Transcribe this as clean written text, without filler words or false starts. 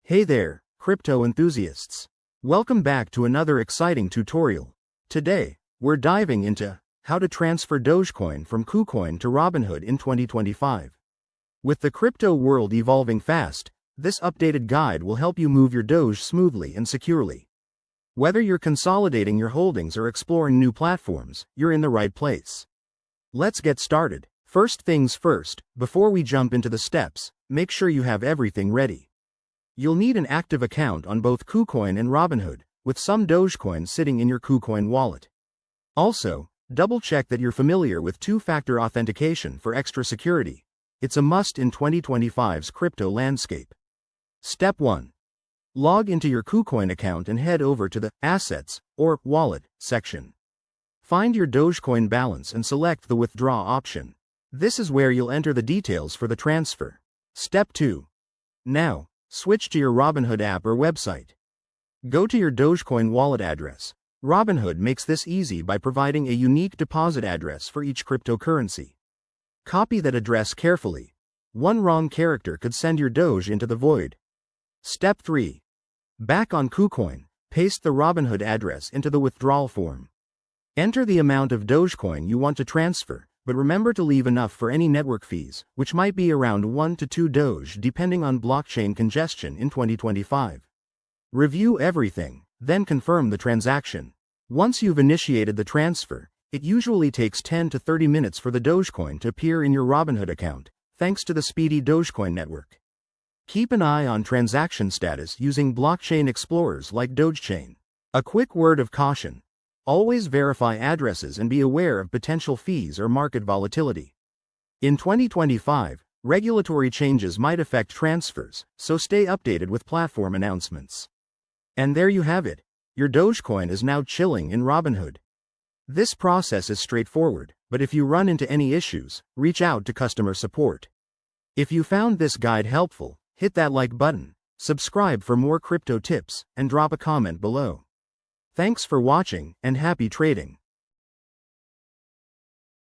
Hey there, crypto enthusiasts. Welcome back to another exciting tutorial. Today, we're diving into how to transfer Dogecoin from Kucoin to Robinhood in 2025. With the crypto world evolving fast, this updated guide will help you move your Doge smoothly and securely. Whether you're consolidating your holdings or exploring new platforms, you're in the right place. Let's get started. First things first, before we jump into the steps, make sure you have everything ready. You'll need an active account on both Kucoin and Robinhood, with some Dogecoin sitting in your Kucoin wallet. Also, double-check that you're familiar with two-factor authentication for extra security. It's a must in 2025's crypto landscape. Step 1. Log into your Kucoin account and head over to the Assets, or Wallet, section. Find your Dogecoin balance and select the Withdraw option. This is where you'll enter the details for the transfer. Step 2. Now, switch to your Robinhood app or website. Go to your Dogecoin wallet address. Robinhood makes this easy by providing a unique deposit address for each cryptocurrency. Copy that address carefully. One wrong character could send your Doge into the void. Step 3. Back on Kucoin, paste the Robinhood address into the withdrawal form. Enter the amount of Dogecoin you want to transfer, but remember to leave enough for any network fees, which might be around 1 to 2 Doge depending on blockchain congestion in 2025. Review everything, then confirm the transaction. Once you've initiated the transfer, it usually takes 10 to 30 minutes for the Dogecoin to appear in your Robinhood account, thanks to the speedy Dogecoin network. Keep an eye on transaction status using blockchain explorers like Dogechain. A quick word of caution. Always verify addresses and be aware of potential fees or market volatility. In 2025, regulatory changes might affect transfers, so stay updated with platform announcements. And there you have it. Your Dogecoin is now chilling in Robinhood. This process is straightforward, but if you run into any issues, reach out to customer support. If you found this guide helpful, hit that like button, subscribe for more crypto tips, and drop a comment below. Thanks for watching, and happy trading.